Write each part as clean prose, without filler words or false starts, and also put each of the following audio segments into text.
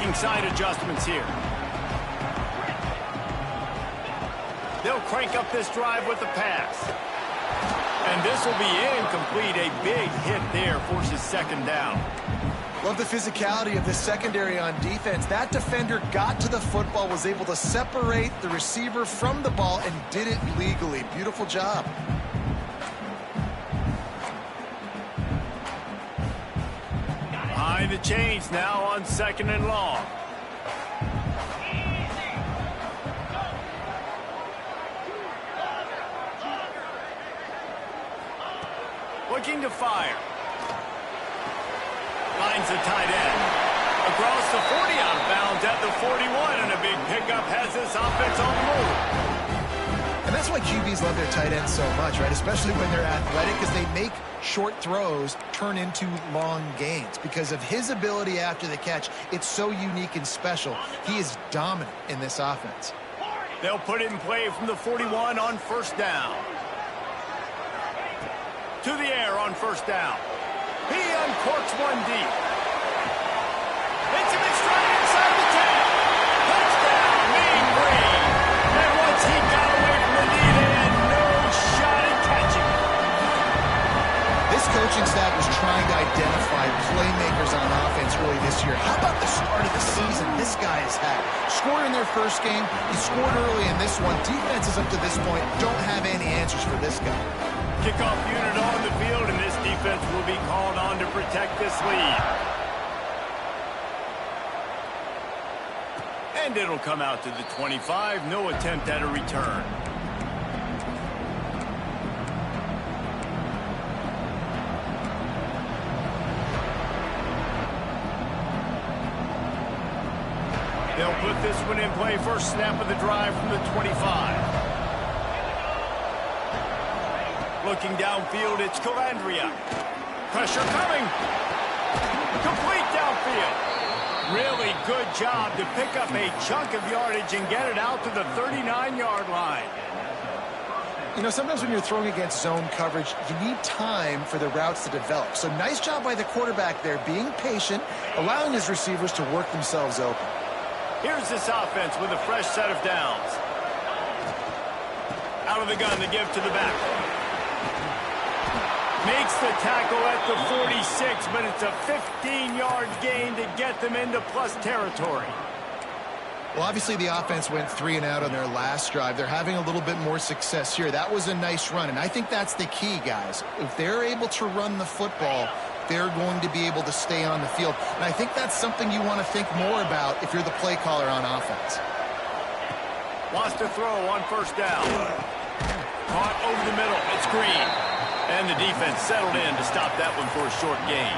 making side adjustments here. They'll crank up this drive with the pass. And this will be incomplete. A big hit there forces second down. Love the physicality of this secondary on defense. That defender got to the football, was able to separate the receiver from the ball, and did it legally. Beautiful job. Behind the chains now on 2nd and long. Looking to fire. Finds the tight end. Across the 40, out of bounds at the 41, and a big pickup has this offense on the move. And that's why QBs love their tight ends so much, right? Especially when they're athletic, because they make short throws turn into long gains. Because of his ability after the catch, it's so unique and special. He is dominant in this offense. They'll put it in play from the 41 on 1st down. To the air on 1st down. He uncorks one deep. Hits him in stride inside the 10. Touchdown, Mean Green. And once he got away from the lead, they had no shot at catching it. This coaching staff was trying to identify playmakers on offense early this year. How about the start of the season this guy has had? Scored in their first game. He scored early in this one. Defenses up to this point don't have any answers for this guy. Kickoff unit on the field, and this defense will be called on to protect this lead. And it'll come out to the 25. No attempt at a return. They'll put this one in play. First snap of the drive from the 25. Looking downfield, it's Calandria. Pressure coming. Complete downfield. Really good job to pick up a chunk of yardage and get it out to the 39-yard line. You know, sometimes when you're throwing against zone coverage, you need time for the routes to develop. So nice job by the quarterback there, being patient, allowing his receivers to work themselves open. Here's this offense with a fresh set of downs. Out of the gun to give to the back. Makes the tackle at the 46, but it's a 15-yard gain to get them into plus territory. Well, obviously the offense went 3 and out on their last drive. They're having a little bit more success here. That was a nice run, and I think that's the key, guys. If they're able to run the football, they're going to be able to stay on the field. And I think that's something you want to think more about if you're the play caller on offense. Wants to throw on 1st down. Caught over the middle. It's Green. And the defense settled in to stop that one for a short gain.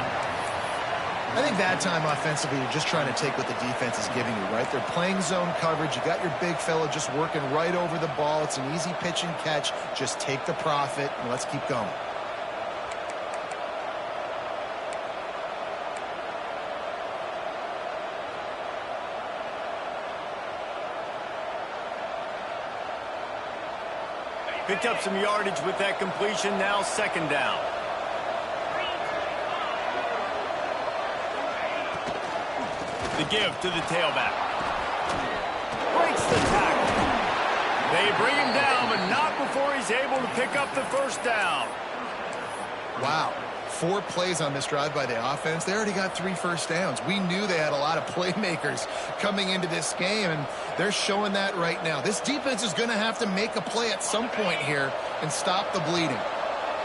I think that time offensively, you're just trying to take what the defense is giving you, right? They're playing zone coverage. You got your big fella just working right over the ball. It's an easy pitch and catch. Just take the profit and let's keep going. Picked up some yardage with that completion. Now 2nd down. The give to the tailback. Breaks the tackle. They bring him down, but not before he's able to pick up the 1st down. Wow. 4 plays on this drive by the offense. They already got 3 first downs. We knew they had a lot of playmakers coming into this game, and they're showing that right now. This defense is going to have to make a play at some point here and stop the bleeding.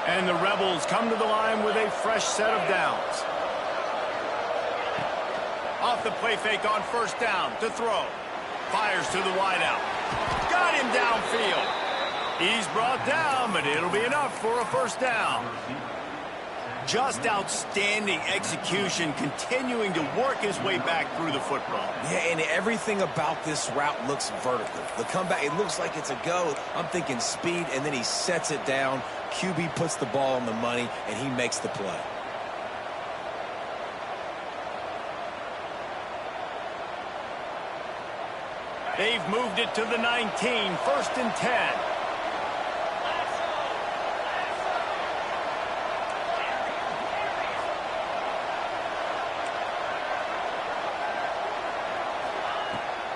And the Rebels come to the line with a fresh set of downs. Off the play fake on 1st down to throw. Fires to the wideout. Got him downfield. He's brought down, but it'll be enough for a 1st down. Just outstanding execution, continuing to work his way back through the football. Yeah, and everything about this route looks vertical. The comeback, it looks like it's a go. I'm thinking speed, and then he sets it down. QB puts the ball on the money, and he makes the play. They've moved it to the 19, 1st and 10.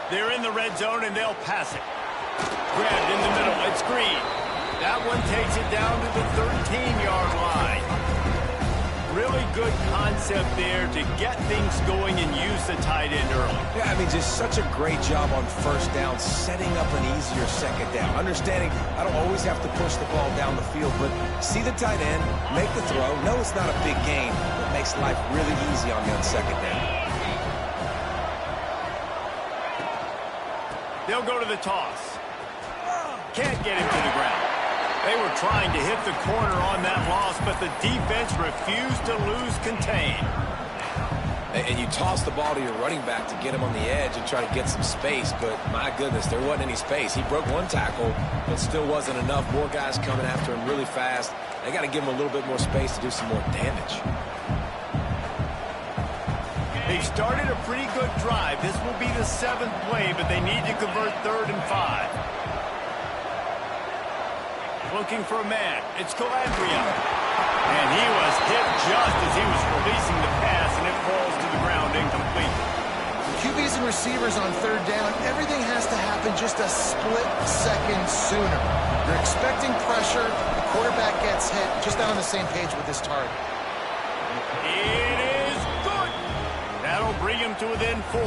They're in the red zone, and they'll pass it. Grabbed in the middle. It's Green. That one takes it down to the 13-yard line. Really good concept there to get things going and use the tight end early. Yeah, I mean, just such a great job on first down, setting up an easier second down. Understanding I don't always have to push the ball down the field, but see the tight end, make the throw. No, it's not a big gain, but makes life really easy on me on second down. They'll go to the toss. Can't get him to the ground. They were trying to hit the corner on that loss, but the defense refused to lose contain. And you toss the ball to your running back to get him on the edge and try to get some space, but my goodness, there wasn't any space. He broke one tackle, but still wasn't enough. More guys coming after him really fast. They got to give him a little bit more space to do some more damage. They've started a pretty good drive. This will be the 7th play, but they need to convert 3rd and 5. Looking for a man. It's Calandria. And he was hit just as he was releasing the pass, and it falls to the ground incomplete. QBs and receivers on 3rd down, everything has to happen just a split second sooner. You're expecting pressure. The quarterback gets hit. Just not on the same page with his target. It is good. That'll bring him to within 4.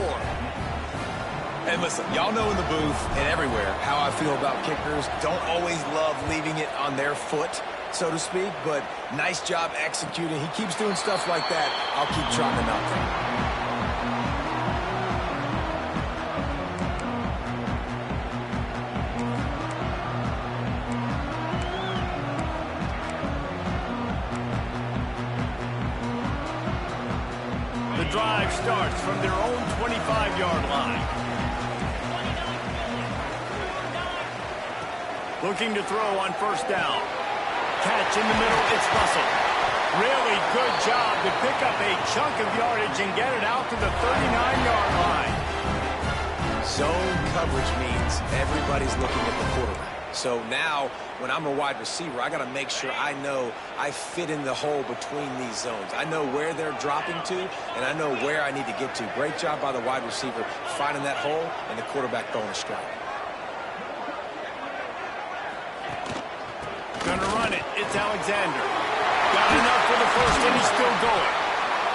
And listen, y'all know in the booth and everywhere how I feel about kickers. Don't always love leaving it on their foot, so to speak, but nice job executing. He keeps doing stuff like that. I'll keep trotting him out there. The drive starts from their own 25-yard line. Looking to throw on 1st down. Catch in the middle, it's Russell. Really good job to pick up a chunk of yardage and get it out to the 39-yard line. Zone coverage means everybody's looking at the quarterback. So now, when I'm a wide receiver, I got to make sure I know I fit in the hole between these zones. I know where they're dropping to, and I know where I need to get to. Great job by the wide receiver finding that hole, and the quarterback throwing a strike. Gonna run it. It's Alexander. Got enough for the first, and he's still going.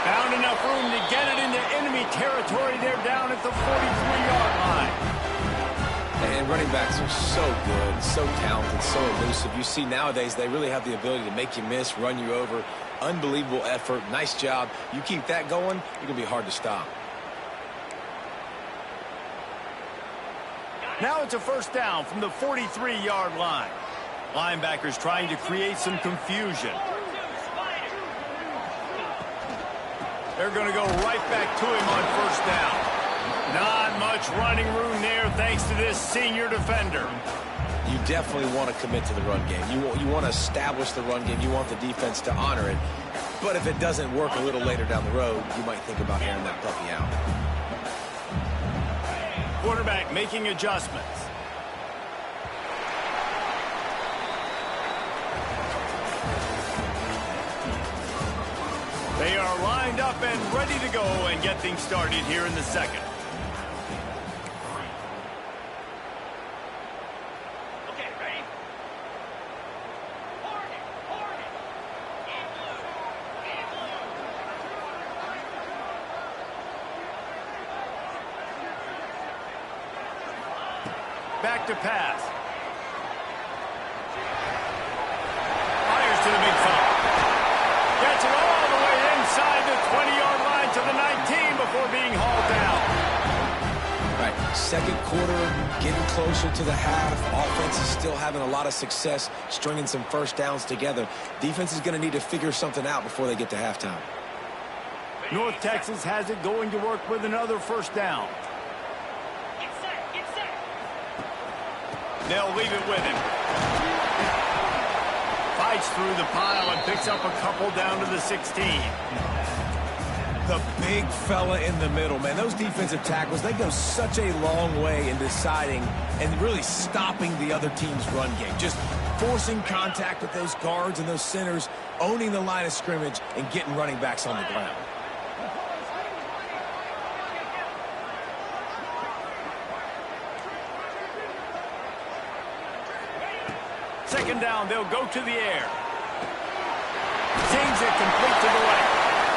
Found enough room to get it into enemy territory. They're down at the 43-yard line. And running backs are so good, so talented, so elusive. You see nowadays they really have the ability to make you miss, run you over. Unbelievable effort. Nice job. You keep that going, you're going to be hard to stop. Now it's a 1st down from the 43-yard line. Linebackers trying to create some confusion. They're going to go right back to him on 1st down. Not much running room there thanks to this senior defender. You definitely want to commit to the run game. You want to establish the run game. You want the defense to honor it. But if it doesn't work a little later down the road, you might think about airing that puppy out. Quarterback making adjustments. They are lined up and ready to go and get things started here in the 2nd. Okay, ready? Back to pass. Fires to the big fella. Gets it all the way inside the 20-yard line to the 19 before being hauled down. Right, 2nd quarter, getting closer to the half. Offense is still having a lot of success stringing some 1st downs together. Defense is going to need to figure something out before they get to halftime. North Texas has it going to work with another 1st down. Get set, get set. They'll leave it with him. Fights through the pile and picks up a couple down to the 16. The big fella in the middle, man. Those defensive tackles, they go such a long way in deciding and really stopping the other team's run game. Just forcing contact with those guards and those centers, owning the line of scrimmage, and getting running backs on the ground. Second down, they'll go to the air. Zings it complete to the right.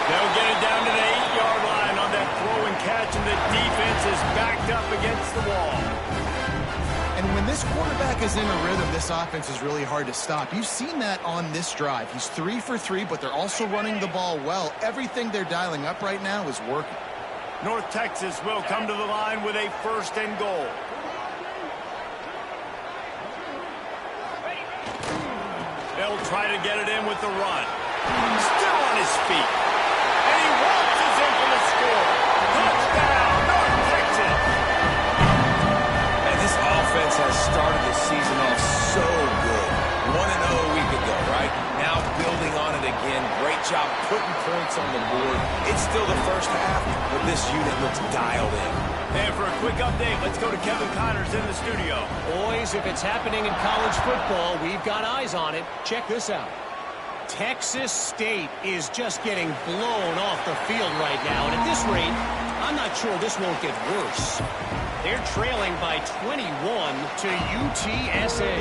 They'll get it down to the 8-yard line on that throw and catch, and the defense is backed up against the wall. And when this quarterback is in a rhythm, this offense is really hard to stop. You've seen that on this drive. He's 3 for 3, but they're also running the ball well. Everything they're dialing up right now is working. North Texas will come to the line with a 1st and goal. They'll try to get it in with the run. Still on his feet. And he waltzes in for the score. Touchdown, North Texas. And this offense has started the season off so good. 1-0 a week ago, right? Now building on it again. Great job putting points on the board. It's still the first half, but this unit looks dialed in. And for a quick update, let's go to Kevin Connors in the studio. Boys, if it's happening in college football, we've got eyes on it. Check this out. Texas State is just getting blown off the field right now. And at this rate, I'm not sure this won't get worse. They're trailing by 21 to UTSA.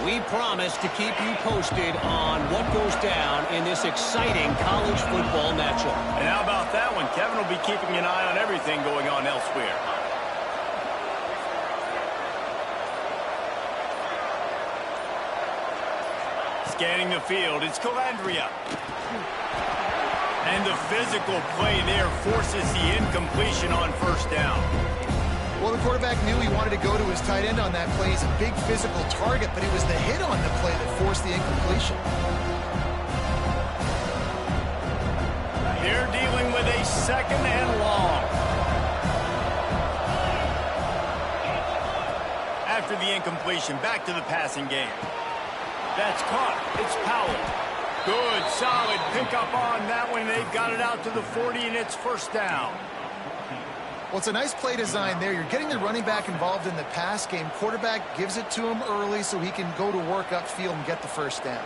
We promise to keep you posted on what goes down in this exciting college football matchup. And how about that one? Kevin will be keeping an eye on everything going on elsewhere. Scanning the field, it's Calandria. And the physical play there forces the incompletion on 1st down. Well, the quarterback knew he wanted to go to his tight end on that play. He's a big physical target, but it was the hit on the play that forced the incompletion. They're dealing with a 2nd and long. After the incompletion, back to the passing game. That's caught. It's Powell. Good, solid pickup on that one. They've got it out to the 40, and it's 1st down. Well, it's a nice play design there. You're getting the running back involved in the pass game. Quarterback gives it to him early so he can go to work upfield and get the 1st down.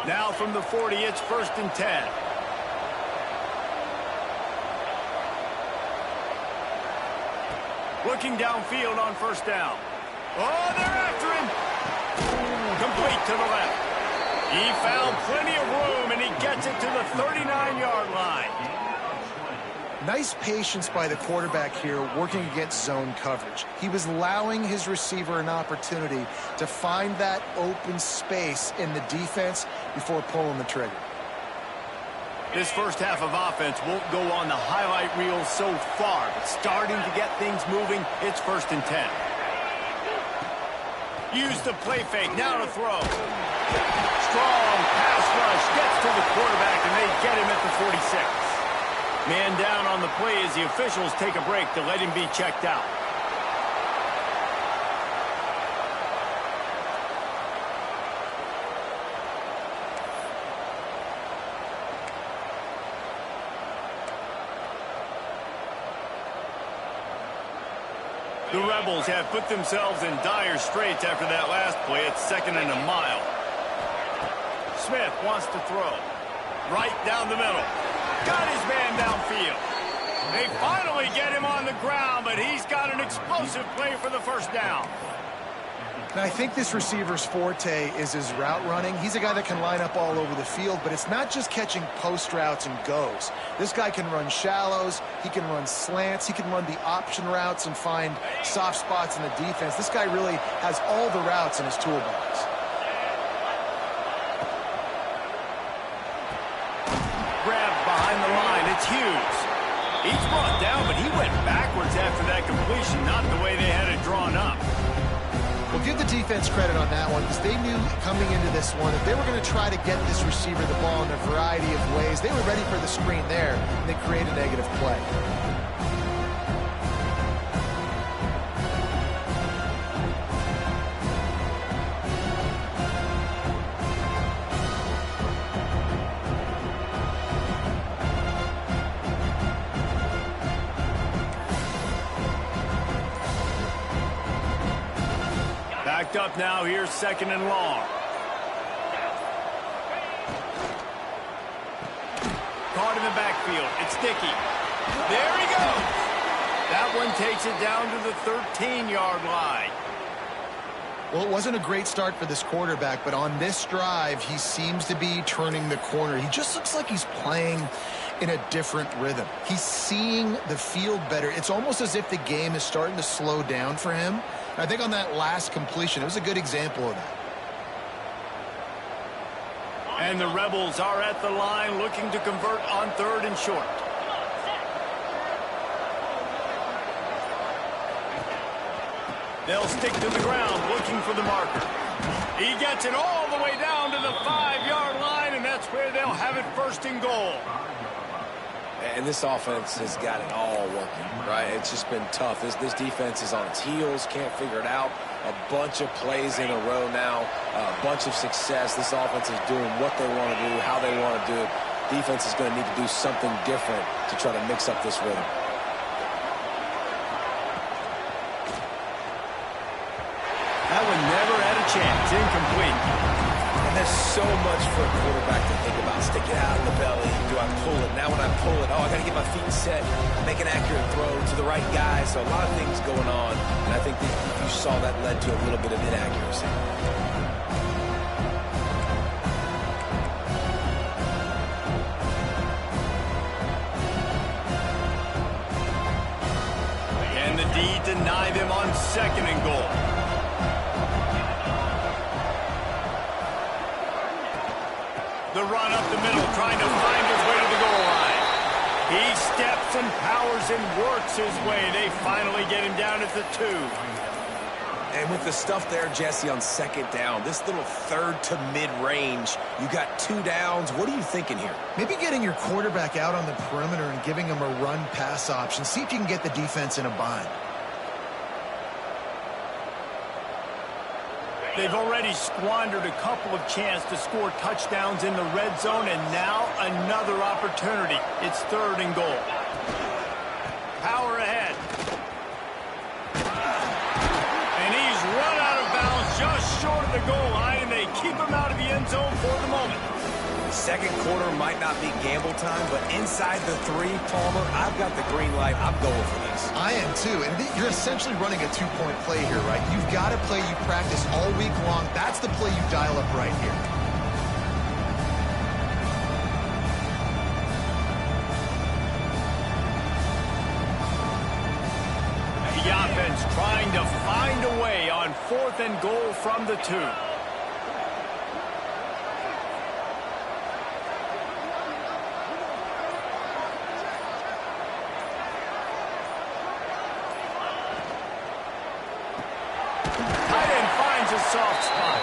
Now from the 40, it's 1st and 10. Looking downfield on 1st down. Oh, they're after him. Complete to the left. He found plenty of room, and he gets it to the 39-yard line. Nice patience by the quarterback here working against zone coverage. He was allowing his receiver an opportunity to find that open space in the defense before pulling the trigger. This first half of offense won't go on the highlight reel so far, but starting to get things moving, it's 1st and 10. Use the play fake, now to throw. Strong pass rush, gets to the quarterback, and they get him at the 46. Man down on the play as the officials take a break to let him be checked out. The Rebels have put themselves in dire straits after that last play. It's 2nd and a mile. Smith wants to throw. Right down the middle. Got his man downfield. They finally get him on the ground, but he's got an explosive play for the 1st down. Now, I think this receiver's forte is his route running. He's a guy that can line up all over the field, but it's not just catching post routes and goes. This guy can run shallows, he can run slants, he can run the option routes and find soft spots in the defense. This guy really has all the routes in his toolbox. Grabbed behind the line, it's Hughes. He's brought down, but he went backwards after that completion, not the way they had it drawn up. Well, give the defense credit on that one because they knew coming into this one that they were going to try to get this receiver the ball in a variety of ways. They were ready for the screen there, and they created a negative play. Backed up now, here's 2nd and long. Caught in the backfield, it's Dickey. There he goes. That one takes it down to the 13-yard line. Well, it wasn't a great start for this quarterback, but on this drive, he seems to be turning the corner. He just looks like he's playing in a different rhythm. He's seeing the field better. It's almost as if the game is starting to slow down for him. I think on that last completion, it was a good example of that. And the Rebels are at the line looking to convert on 3rd and short. They'll stick to the ground looking for the marker. He gets it all the way down to the 5-yard line, and that's where they'll have it 1st and goal. And this offense has got it all working, right? It's just been tough. This defense is on its heels, can't figure it out. A bunch of plays in a row now, a bunch of success. This offense is doing what they want to do, how they want to do it. Defense is going to need to do something different to try to mix up this rhythm. That one never had a chance. Incomplete. And there's so much for a quarterback to think about. Stick it out in the belly. Do I pull it? Now when I pull it, I got to get my feet set, make an accurate throw to the right guy. So a lot of things going on. And I think that you saw that led to a little bit of inaccuracy. And the D deny them on 2nd and goal. The run up the middle, trying to find his way to the goal line. He steps and powers and works his way. They finally get him down at the 2. And with the stuff there, Jesse, on 2nd down, this little 3rd to mid-range, you got 2 downs. What are you thinking here? Maybe getting your quarterback out on the perimeter and giving him a run-pass option. See if you can get the defense in a bind. They've already squandered a couple of chances to score touchdowns in the red zone, and now another opportunity. It's 3rd and goal. Power ahead. And he's run out of bounds just short of the goal line, and they keep him out of the end zone for the moment. Second quarter might not be gamble time, but inside the 3, Palmer, I've got the green light. I'm going for this. I am too, and you're essentially running a 2-point play here, right? You've got a play you practice all week long. That's the play you dial up right here. The offense trying to find a way on 4th and goal from the 2. Soft spot.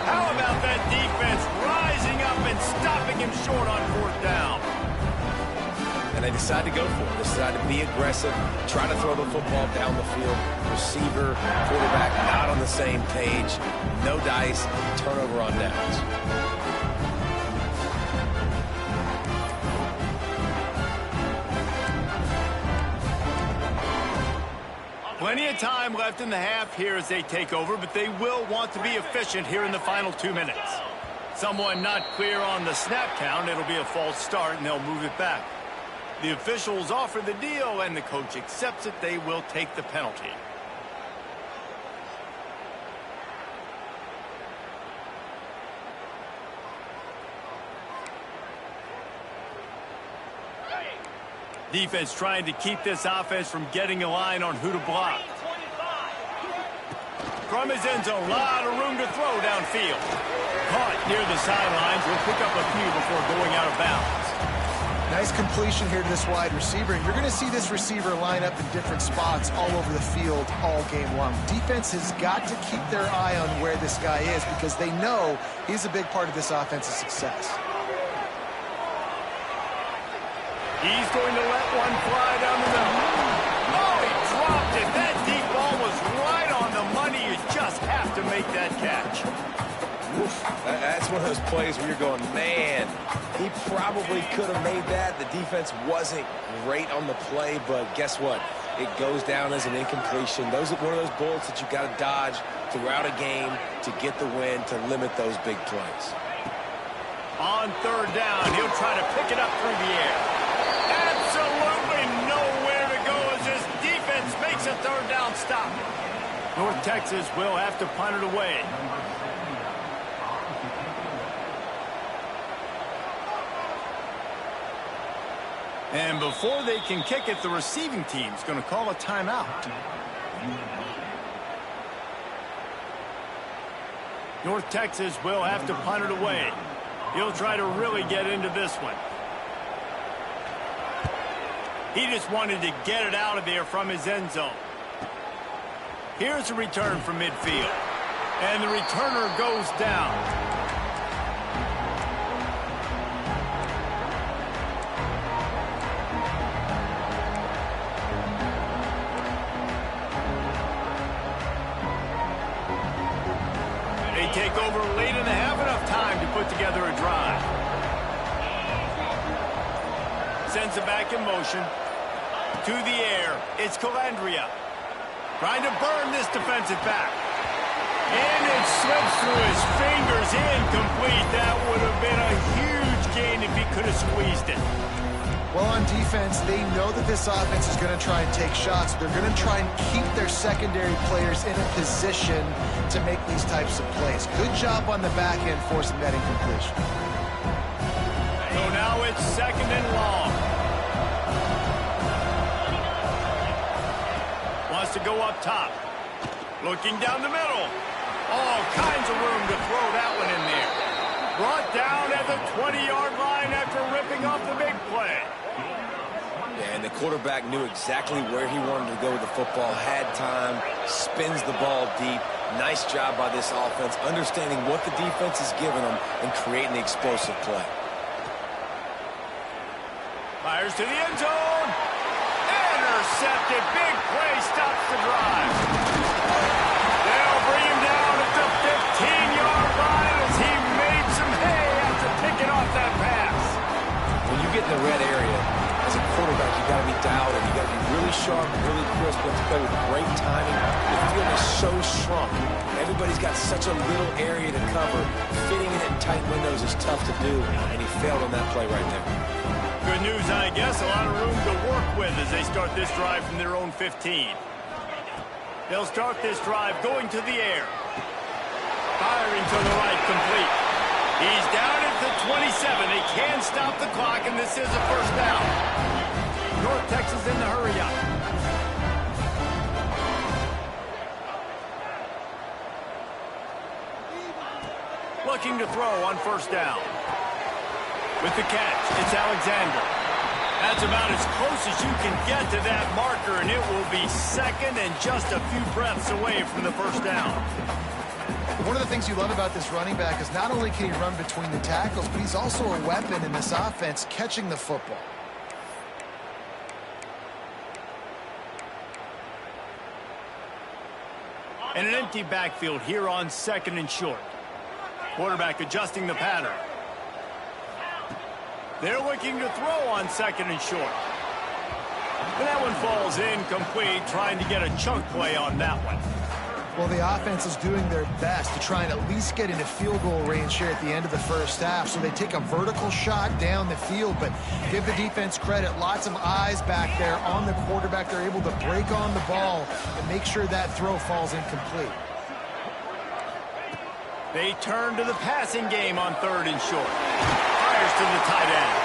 How about that defense rising up and stopping him short on 4th down? And they decide to go for it. They decide to be aggressive, try to throw the football down the field. Receiver, quarterback not on the same page. No dice, turnover on downs. Plenty of time left in the half here as they take over, but they will want to be efficient here in the final 2 minutes. Someone not clear on the snap count. It'll be a false start, and they'll move it back. The officials offer the deal, and the coach accepts it. They will take the penalty. Defense trying to keep this offense from getting a line on who to block. From his end zone, a lot of room to throw downfield. Caught near the sidelines. Will pick up a few before going out of bounds. Nice completion here to this wide receiver. And you're going to see this receiver line up in different spots all over the field all game long. Defense has got to keep their eye on where this guy is because they know he's a big part of this offense's success. He's going to let one fly down the middle. Oh, he dropped it. That deep ball was right on the money. You just have to make that catch. Oof. That's one of those plays where you're going, man, he probably could have made that. The defense wasn't great on the play, but guess what? It goes down as an incompletion. Those are one of those bullets that you got to dodge throughout a game to get the win, to limit those big plays. On 3rd down, he'll try to pick it up through the air. Absolutely nowhere to go as this defense makes a 3rd down stop. North Texas will have to punt it away. And before they can kick it, the receiving team's going to call a timeout. North Texas will have to punt it away. He'll try to really get into this one. He just wanted to get it out of there from his end zone. Here's a return from midfield. And the returner goes down. Take over late in the half, enough time to put together a drive. Sends it back in motion. To the air, it's Calandria. Trying to burn this defensive back. And it slips through his fingers, incomplete. That would have been a huge gain if he could have squeezed it. Well, on defense, they know that this offense is going to try and take shots. They're going to try and keep their secondary players in a position to make these types of plays. Good job on the back end forcing that incompletion. So now it's 2nd and long. Wants to go up top. Looking down the middle. All kinds of room to throw that one in there. Brought down at the 20-yard line after ripping off the big play. Yeah, and the quarterback knew exactly where he wanted to go with the football, had time, spins the ball deep. Nice job by this offense, understanding what the defense is giving them and creating the explosive play. Fires to the end zone. Intercepted. Big play stops the drive. They'll bring him down at the 15-yard line as he made some hay after picking off that pass. When you get in the red area, as a quarterback, you got to be dialed in. You got to be really sharp, really crisp. You have to play with great timing. The field is so shrunk. Everybody's got such a little area to cover. Fitting in tight windows is tough to do, and he failed on that play right there. Good news, I guess. A lot of room to work with as they start this drive from their own 15. They'll start this drive going to the air. Firing to the right, complete. He's down at the 27. They can stop the clock, and this is a first down. North Texas in the hurry up. Looking to throw on first down. With the catch, it's Alexander. That's about as close as you can get to that marker, and it will be 2nd and just a few breaths away from the first down. One of the things you love about this running back is not only can he run between the tackles, but he's also a weapon in this offense catching the football. And an empty backfield here on 2nd and short. Quarterback adjusting the pattern. They're looking to throw on 2nd and short. And that one falls incomplete, trying to get a chunk play on that one. Well, the offense is doing their best to try and at least get into field goal range here at the end of the first half. So they take a vertical shot down the field, but give the defense credit. Lots of eyes back there on the quarterback. They're able to break on the ball and make sure that throw falls incomplete. They turn to the passing game on 3rd and short. Fires to the tight end.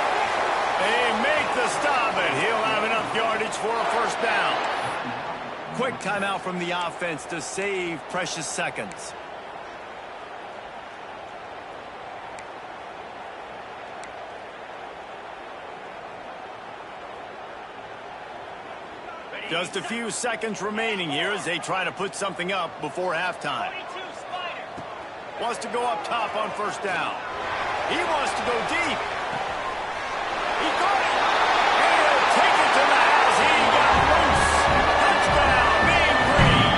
They make the stop, and he'll have enough yardage for a first down. Quick timeout from the offense to save precious seconds. Just a few seconds remaining here as they try to put something up before halftime. Wants to go up top on first down. He wants to go deep. He caught it. And he'll take it to the house. He got loose. Touchdown, Mean Green.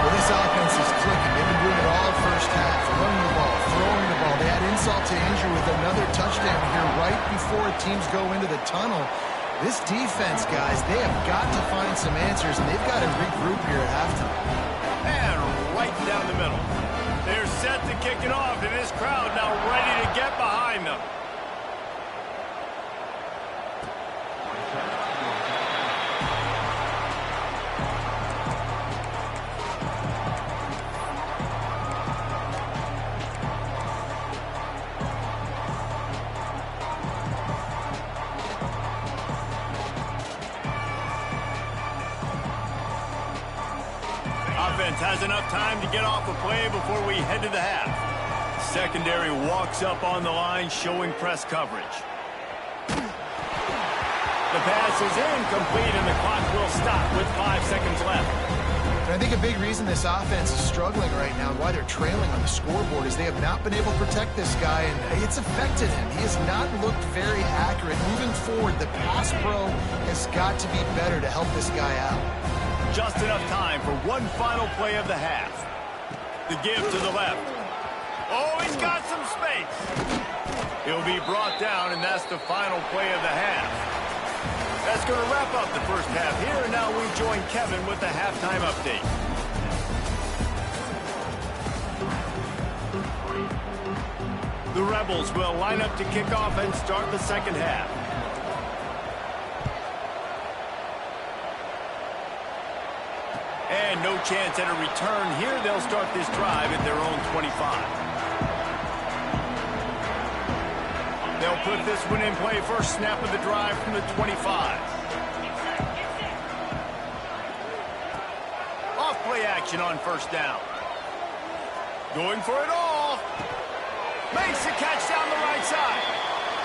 Well, this offense is clicking. They've been doing it all first half. Running the ball, throwing the ball. They had insult to injury with another touchdown here right before teams go into the tunnel. This defense, guys, they have got to find some answers, and they've got to regroup here at halftime. And right down the middle. They're set to kick it off, and this crowd now ready to get behind them. offense has enough time to get off a play before we head to the half. Secondary walks up on the line, showing press coverage. The pass is incomplete, and the clock will stop with 5 seconds left. And I think a big reason this offense is struggling right now and why they're trailing on the scoreboard is they have not been able to protect this guy, and it's affected him. He has not looked very accurate. Moving forward, the pass pro has got to be better to help this guy out. Just enough time for one final play of the half. The give to the left. Oh, he's got some space. He'll be brought down, and that's the final play of the half. That's going to wrap up the first half here, and now we join Kevin with the halftime update. The Rebels will line up to kick off and start the second half. And no chance at a return here. They'll start this drive at their own 25. They'll put this one in play. First snap of the drive from the 25. Off play action on first down. Going for it all. Makes the catch down the right side.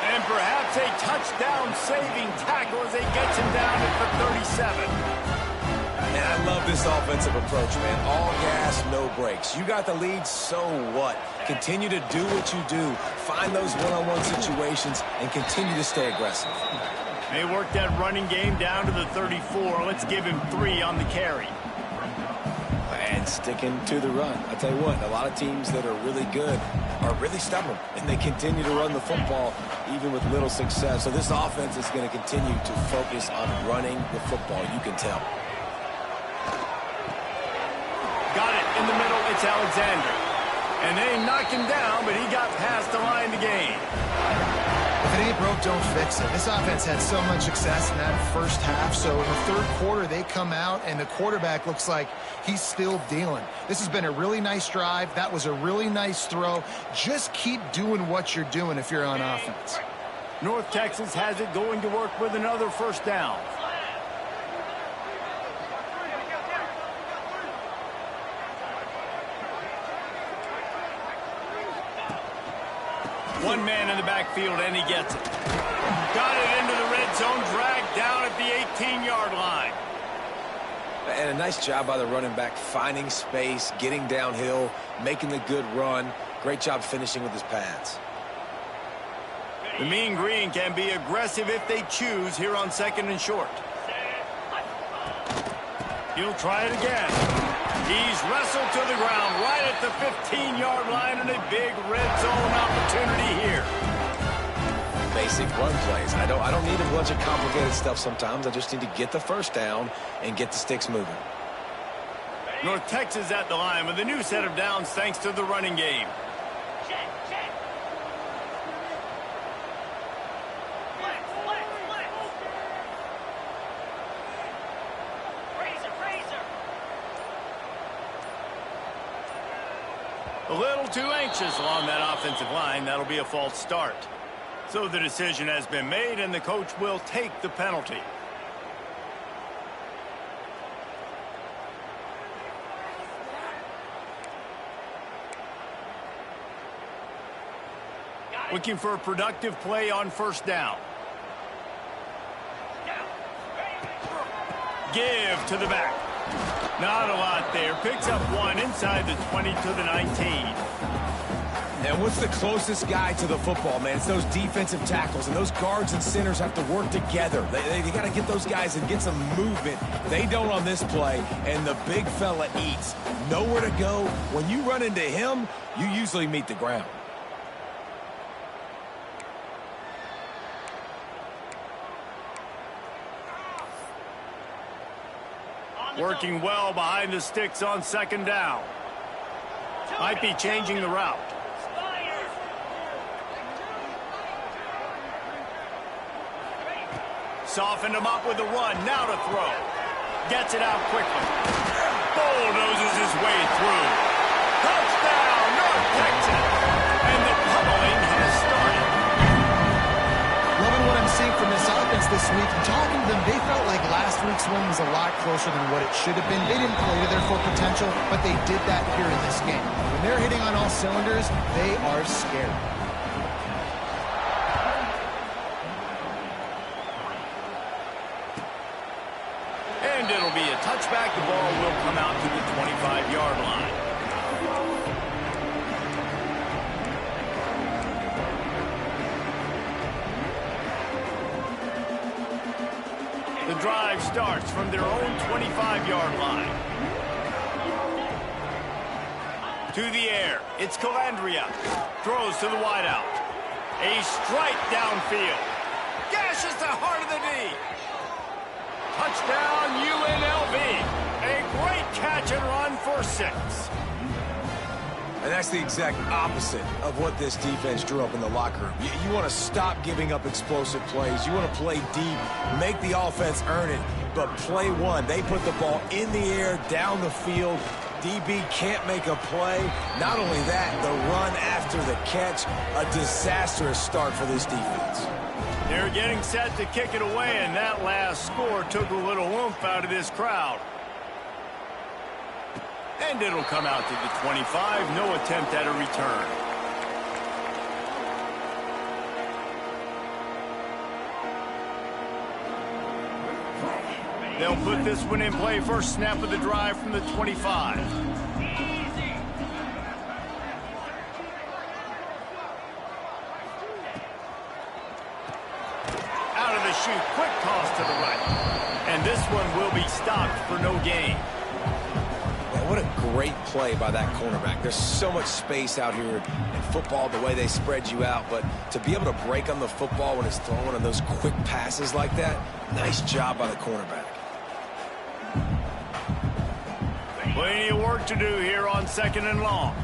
And perhaps a touchdown-saving tackle as they gets him down at the 37. And I love this offensive approach, man. All gas, no brakes. You got the lead, so what? Continue to do what you do. Find those one-on-one situations and continue to stay aggressive. They work that running game down to the 34. Let's give him 3 on the carry. And sticking to the run. I tell you what, a lot of teams that are really good are really stubborn, and they continue to run the football even with little success. So this offense is going to continue to focus on running the football. You can tell. Got it in the middle. It's Alexander. And they knocked him down, but he got past the line to gain. If it ain't broke, don't fix it. This offense had so much success in that first half, so in the third quarter, they come out, and the quarterback looks like he's still dealing. This has been a really nice drive. That was a really nice throw. Just keep doing what you're doing if you're on offense. North Texas has it going to work with another first down. One man in the backfield, and he gets it. Got it into the red zone, dragged down at the 18-yard line. And a nice job by the running back, finding space, getting downhill, making the good run. Great job finishing with his pads. The Mean Green can be aggressive if they choose here on 2nd and short. He'll try it again. He's wrestled to the ground right at the 15-yard line, and a big red zone opportunity here. Basic run plays. I don't need a bunch of complicated stuff sometimes. I just need to get the first down and get the sticks moving. North Texas at the line with a new set of downs thanks to the running game. A little too anxious along that offensive line. That'll be a false start. So the decision has been made, and the coach will take the penalty. Looking for a productive play on first down. Give to the back. Not a lot there. Picks up 1 inside the 20 to the 19. And what's the closest guy to the football, man? It's those defensive tackles, and those guards and centers have to work together. They got to get those guys and get some movement. They don't on this play, and the big fella eats. Nowhere to go. When you run into him, you usually meet the ground. Working well behind the sticks on 2nd down. Might be changing the route. Softened him up with a run. Now to throw. Gets it out quickly. Bulldozes his way through. Touchdown, North Texas. And the pummeling has started. Loving what I'm seeing from this offense this week, and talking to them, they felt like last week's win was a lot closer than what it should have been. They didn't play to their full potential, but they did that here in this game. When they're hitting on all cylinders, they are scary. And it'll be a touchback. The ball will come out to the 25-yard line. The drive starts from their own 25-yard line. To the air, it's Calandria. Throws to the wideout. A strike downfield. Gashes the heart of the knee. Touchdown, UNLV. A great catch and run for 6. And that's the exact opposite of what this defense drew up in the locker room. You want to stop giving up explosive plays. You want to play deep, make the offense earn it, but play one. They put the ball in the air, down the field. DB can't make a play. Not only that, the run after the catch, a disastrous start for this defense. They're getting set to kick it away, and that last score took a little oomph out of this crowd. And it'll come out to the 25. No attempt at a return. They'll put this one in play. First snap of the drive from the 25. Out of the chute. Quick toss to the right. And this one will be stopped for no gain. What a great play by that cornerback. There's so much space out here in football, the way they spread you out. But to be able to break on the football when it's thrown on those quick passes like that, nice job by the cornerback. Plenty of work to do here on 2nd and long.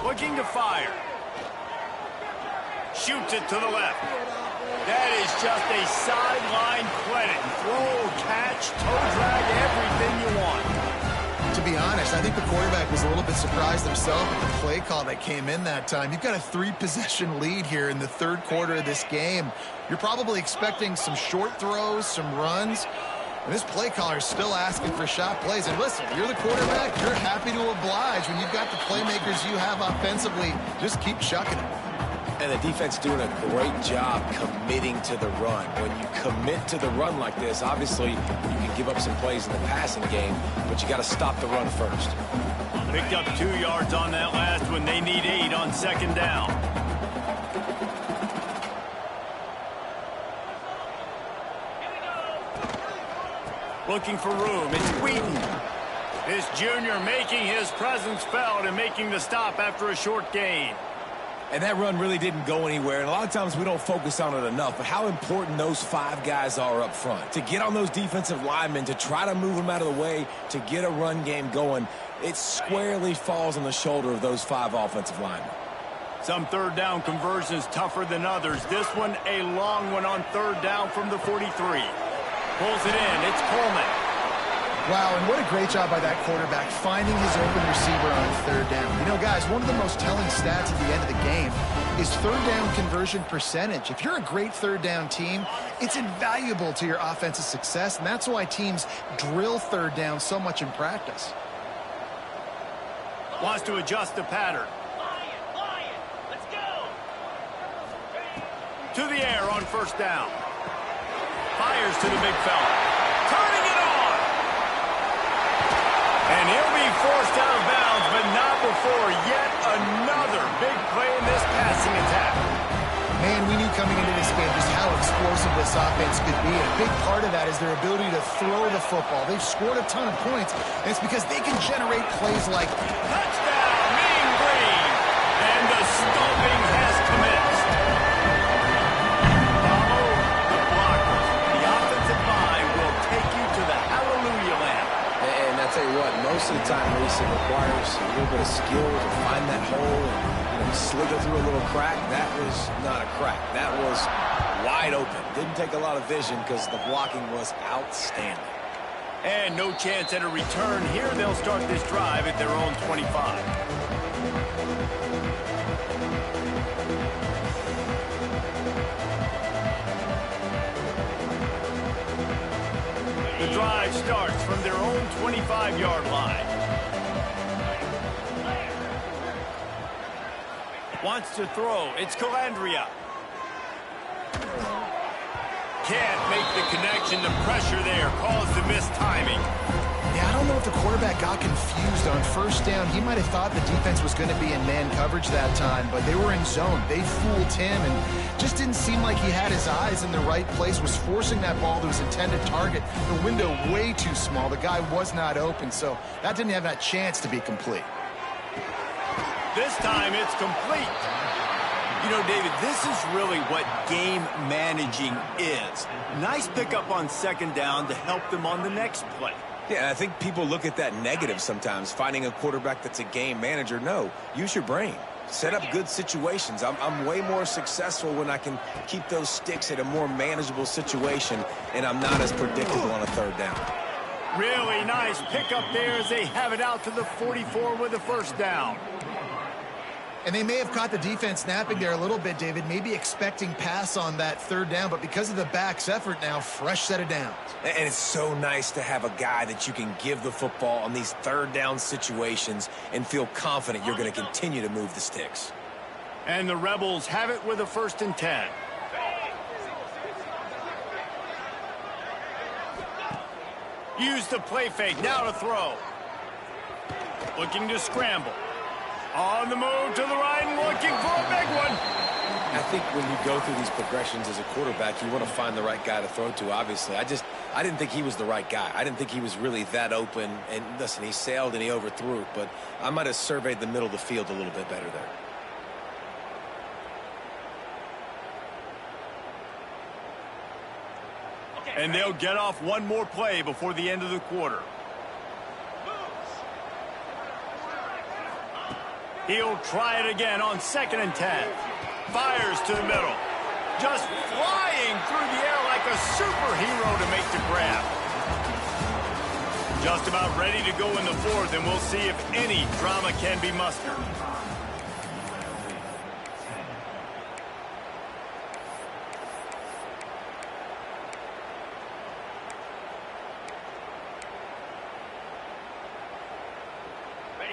Looking to fire. Shoots it to the left. That is just a sideline credit. Throw, catch, toe drag, everything you want. To be honest, I think the quarterback was a little bit surprised himself at the play call that came in that time. You've got a 3-possession lead here in the third quarter of this game. You're probably expecting some short throws, some runs. And this play caller is still asking for shot plays. And listen, you're the quarterback. You're happy to oblige when you've got the playmakers you have offensively. Just keep chucking it. And the defense doing a great job committing to the run. When you commit to the run like this, obviously you can give up some plays in the passing game, but you got to stop the run first. Picked up 2 yards on that last one. They need 8 on 2nd down. Looking for room. It's Wheaton. This junior making his presence felt and making the stop after a short gain. And that run really didn't go anywhere. And a lot of times we don't focus on it enough. But how important those 5 guys are up front. To get on those defensive linemen, to try to move them out of the way, to get a run game going, it squarely falls on the shoulder of those 5 offensive linemen. Some third down conversions tougher than others. This one a long one on 3rd down from the 43. Pulls it in. It's Coleman. Wow, and what a great job by that quarterback finding his open receiver on 3rd down. You know, guys, one of the most telling stats at the end of the game is 3rd down conversion percentage. If you're a great 3rd down team, it's invaluable to your offensive success, and that's why teams drill 3rd down so much in practice. Wants to adjust the pattern. Lion, let's go. To the air on 1st down. Fires to the big fella. Turning it on. And he'll be forced out of bounds, but not before yet another big play in this passing attack. Man, we knew coming into this game just how explosive this offense could be. And a big part of that is their ability to throw the football. They've scored a ton of points, and it's because they can generate plays like Touchdown, Mean Green. And the stomping has commenced. Follow the blockers. The offensive line will take you to the hallelujah land. And I tell you what, most of the time, Reese, it requires a little bit of skill to find that hole and slither through a little crack. That was not a crack. That was wide open. Didn't take a lot of vision because the blocking was outstanding. And no chance at a return here. They'll start this drive at their own 25. The drive starts from their own 25-yard line. Wants to throw. It's Calandria. Can't make the connection. The pressure there caused the missed timing. Yeah, I don't know if the quarterback got confused on first down. He might have thought the defense was going to be in man coverage that time, but they were in zone. They fooled him and just didn't seem like he had his eyes in the right place, was forcing that ball to his intended target. The window way too small. The guy was not open, so that didn't have that chance to be complete. This time it's complete. You know, David, this is really what game managing is. Nice pickup on second down to help them on the next play. Yeah, and I think people look at that negative sometimes, finding a quarterback that's a game manager. No, use your brain. Set up good situations. I'm way more successful when I can keep those sticks at a more manageable situation, and I'm not as predictable on a third down. Really nice pickup there as they have it out to the 44 with a first down. And they may have caught the defense snapping there a little bit, David, maybe expecting pass on that third down, but because of the back's effort now, fresh set of downs. And it's so nice to have a guy that you can give the football on these third down situations and feel confident you're going to continue to move the sticks. And the Rebels have it with a 1st and 10. Use the play fake, now to throw. Looking to scramble. On the move to the right and looking for a big one. I think when you go through these progressions as a quarterback, you want to find the right guy to throw to, obviously. I didn't think he was the right guy. I didn't think he was really that open. And listen, he sailed and he overthrew it, but I might have surveyed the middle of the field a little bit better there. And they'll get off one more play before the end of the quarter. He'll try it again on 2nd and 10. Fires to the middle. Just flying through the air like a superhero to make the grab. Just about ready to go in the 4th, and we'll see if any drama can be mustered.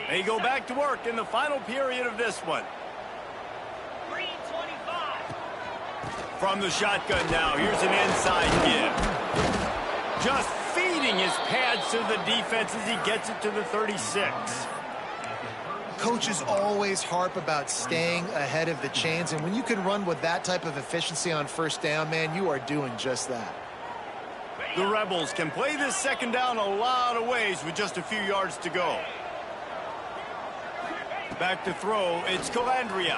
They go back to work in the final period of this one. Green 25. From the shotgun now, here's an inside give. Just feeding his pads to the defense as he gets it to the 36. Coaches always harp about staying ahead of the chains, and when you can run with that type of efficiency on first down, man, you are doing just that. The Rebels can play this second down a lot of ways with just a few yards to go. Back to throw, it's Calandria.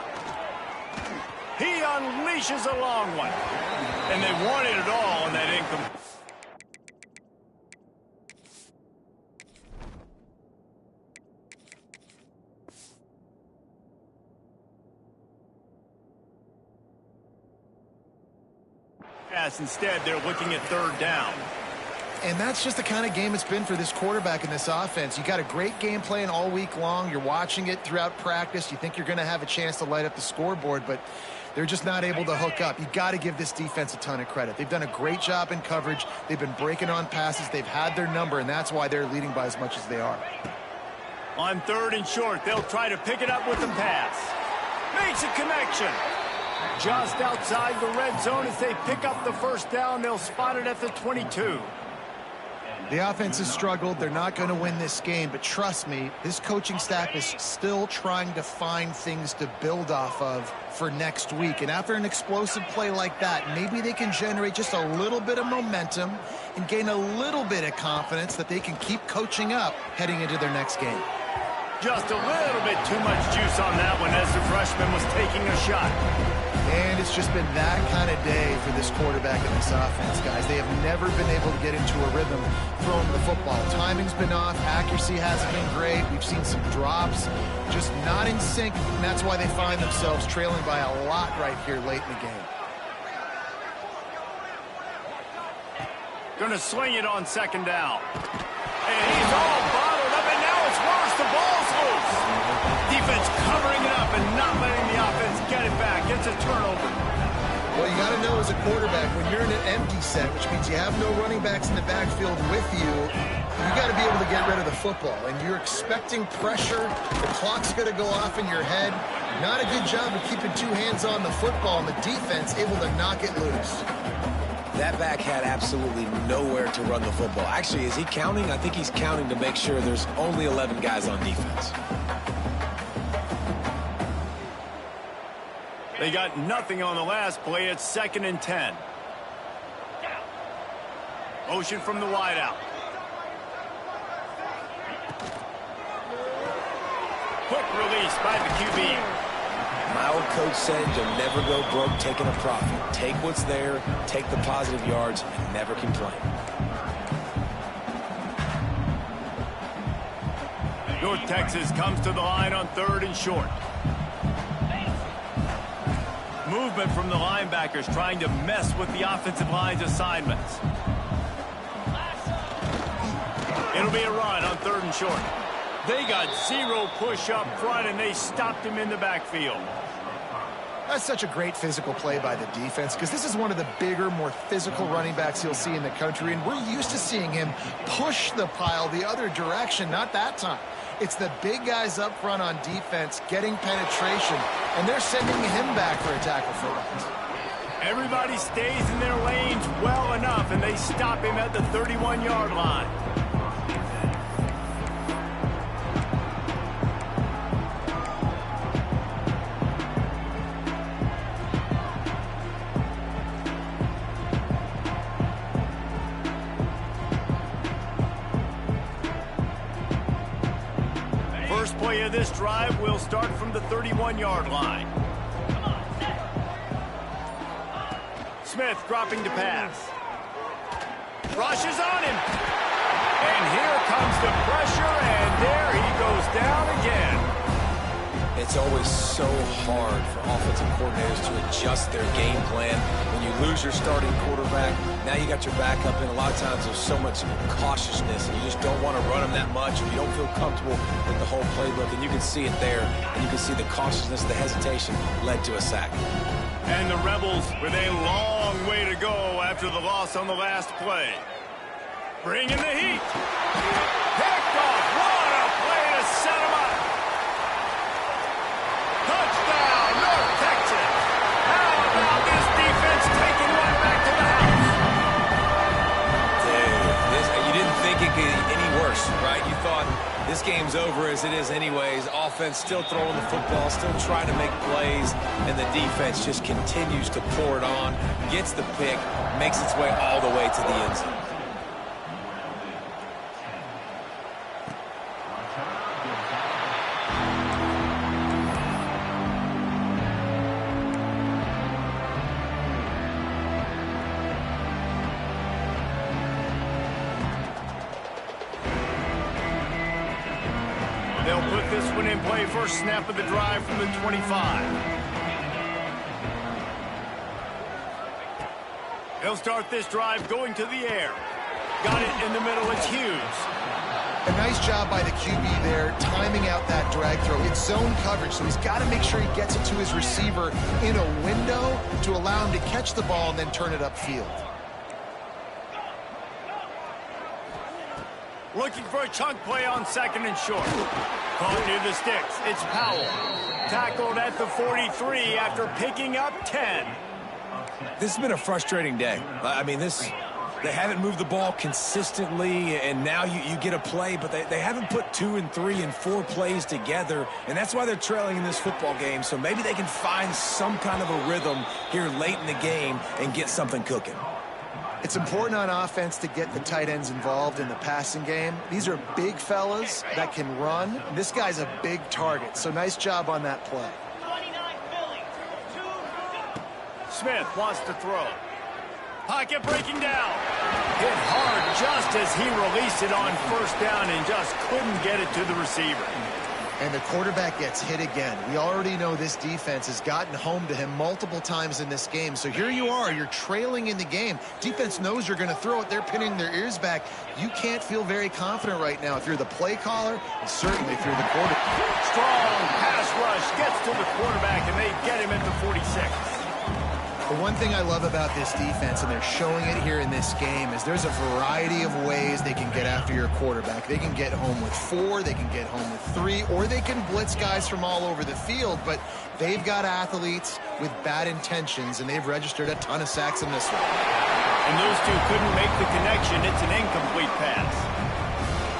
He unleashes a long one. And they wanted it all on that incomplete. Pass instead, they're looking at 3rd down. And that's just the kind of game it's been for this quarterback in this offense. You got a great game plan all week long. You're watching it throughout practice. You think you're going to have a chance to light up the scoreboard, but they're just not able to hook up. You got to give this defense a ton of credit. They've done a great job in coverage. They've been breaking on passes. They've had their number, and that's why they're leading by as much as they are. On 3rd and short, they'll try to pick it up with the pass. Makes a connection. Just outside the red zone as they pick up the first down. They'll spot it at the 22. The offense has struggled. They're not going to win this game, but trust me, this coaching staff is still trying to find things to build off of for next week. And after an explosive play like that, maybe they can generate just a little bit of momentum and gain a little bit of confidence that they can keep coaching up heading into their next game. Just a little bit too much juice on that one as the freshman was taking a shot. And it's just been that kind of day for this quarterback and this offense, guys. They have never been able to get into a rhythm throwing the football. Timing's been off. Accuracy hasn't been great. We've seen some drops, just not in sync, and that's why they find themselves trailing by a lot right here late in the game. Gonna sling it on second down. And he's all bottled up, and now it's worse. The ball's loose. Defense covering it up and not letting the offense get it back. It's a turnover. Well, you got to know as a quarterback, when you're in an empty set, which means you have no running backs in the backfield with you, you got to be able to get rid of the football. And you're expecting pressure. The clock's going to go off in your head. Not a good job of keeping two hands on the football, and the defense able to knock it loose. That back had absolutely nowhere to run the football. Actually, is he counting? I think he's counting to make sure there's only 11 guys on defense. They got nothing on the last play. It's 2nd and 10. Motion from the wideout. Quick release by the QB. My old coach said you'll never go broke taking a profit. Take what's there, take the positive yards, and never complain. North Texas comes to the line on 3rd and short. Movement from the linebackers trying to mess with the offensive line's assignments. It'll be a run on 3rd and short. They got 0 push up front, and they stopped him in the backfield. That's such a great physical play by the defense, because this is one of the bigger, more physical running backs you'll see in the country, and we're used to seeing him push the pile the other direction. Not that time. It's the big guys up front on defense getting penetration, and they're sending him back for a tackle for loss. Everybody stays in their lanes well enough, and they stop him at the 31-yard line. First play of this drive will start from the 31-yard line. Smith dropping to pass. Rushes on him. And here comes the pressure, and there he goes down again. It's always so hard for offensive coordinators to adjust their game plan. When you lose your starting quarterback, now you got your backup in. A lot of times there's so much cautiousness, and you just don't want to run them that much, or you don't feel comfortable with the whole playbook, and you can see it there, and you can see the cautiousness, the hesitation led to a sack. And the Rebels with a long way to go after the loss on the last play. Bringing the heat. Picked off. What a play to set him up. Touchdown, North Texas. How about this defense taking one back to the house? Dude, you didn't think it could get any worse, right? You thought this game's over as it is anyways. Offense still throwing the football, still trying to make plays, and the defense just continues to pour it on, gets the pick, makes its way all the way to the end zone. They'll put this one in play. First snap of the drive from the 25. They'll start this drive going to the air. Got it in the middle. It's Hughes. A nice job by the QB there, timing out that drag throw. It's zone coverage, so he's got to make sure he gets it to his receiver in a window to allow him to catch the ball and then turn it upfield. Looking for a chunk play on 2nd and short. Caught near the sticks. It's Powell. Tackled at the 43 after picking up 10. This has been a frustrating day. I mean, they haven't moved the ball consistently, and now you get a play, but they haven't put 2 and 3 and 4 plays together, and that's why they're trailing in this football game. So maybe they can find some kind of a rhythm here late in the game and get something cooking. It's important on offense to get the tight ends involved in the passing game. These are big fellas that can run. This guy's a big target, so nice job on that play. 29 Philly. 2. Smith wants to throw. Pocket breaking down. Hit hard just as he released it on first down and just couldn't get it to the receiver. And the quarterback gets hit again. We already know this defense has gotten home to him multiple times in this game. So here you are, you're trailing in the game. Defense knows you're going to throw it. They're pinning their ears back. You can't feel very confident right now if you're the play caller, and certainly if you're the quarterback. Strong pass rush gets to the quarterback, and they get him at the 46. The one thing I love about this defense, and they're showing it here in this game, is there's a variety of ways they can get after your quarterback. They can get home with 4, they can get home with 3, or they can blitz guys from all over the field, but they've got athletes with bad intentions, and they've registered a ton of sacks in this one. And those two couldn't make the connection. It's an incomplete pass.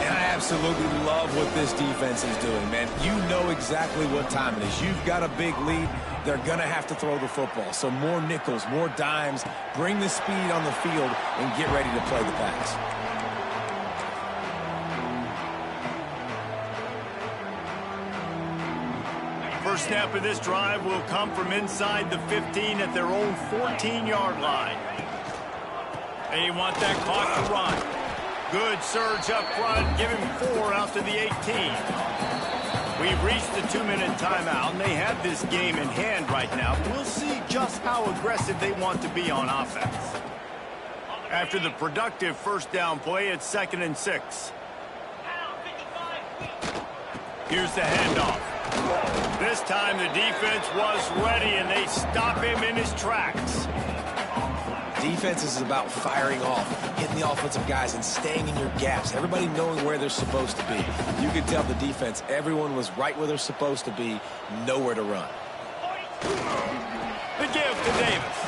And I absolutely love what this defense is doing, man. You know exactly what time it is. You've got a big lead. They're going to have to throw the football. So more nickels, more dimes, bring the speed on the field, and get ready to play the pass. First snap of this drive will come from inside the 15 at their own 14-yard line. They want that clock to run. Good surge up front. Give him 4 out to the 18. We've reached the 2-minute timeout, and they have this game in hand right now. We'll see just how aggressive they want to be on offense. After the productive first down play, it's 2nd and 6. Here's the handoff. This time the defense was ready, and they stop him in his tracks. Defense is about firing off, hitting the offensive guys, and staying in your gaps. Everybody knowing where they're supposed to be. You could tell the defense, everyone was right where they're supposed to be, nowhere to run. The give to Davis.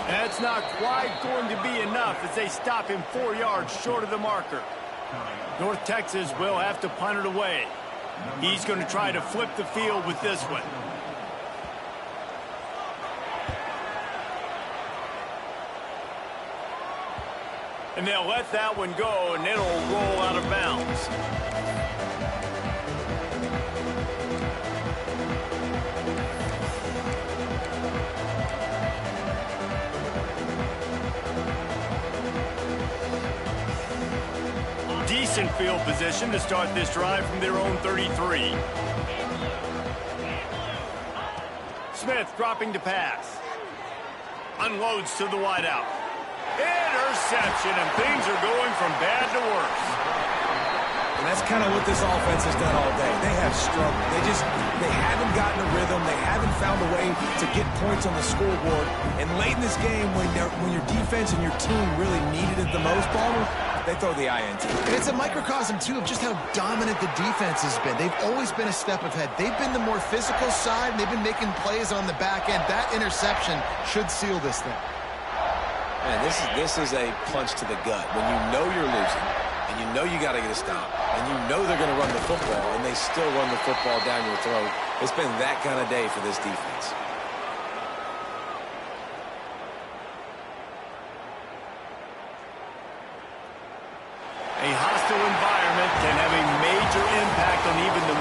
That's not quite going to be enough as they stop him 4 yards short of the marker. North Texas will have to punt it away. He's going to try to flip the field with this one. And they'll let that one go, and it'll roll out of bounds. Decent field position to start this drive from their own 33. Smith dropping to pass. Unloads to the wideout. Interception, and things are going from bad to worse. And that's kind of what this offense has done all day. They have struggled. They haven't gotten a rhythm. They haven't found a way to get points on the scoreboard. And late in this game, when your defense and your team really needed it the most, Balmer, they throw the INT. And it's a microcosm, too, of just how dominant the defense has been. They've always been a step ahead. They've been the more physical side, and they've been making plays on the back end. That interception should seal this thing. Man, this is a punch to the gut. When you know you're losing, and you know you got to get a stop, and you know they're going to run the football, and they still run the football down your throat. It's been that kind of day for this defense. A hostile environment can have a major impact on even the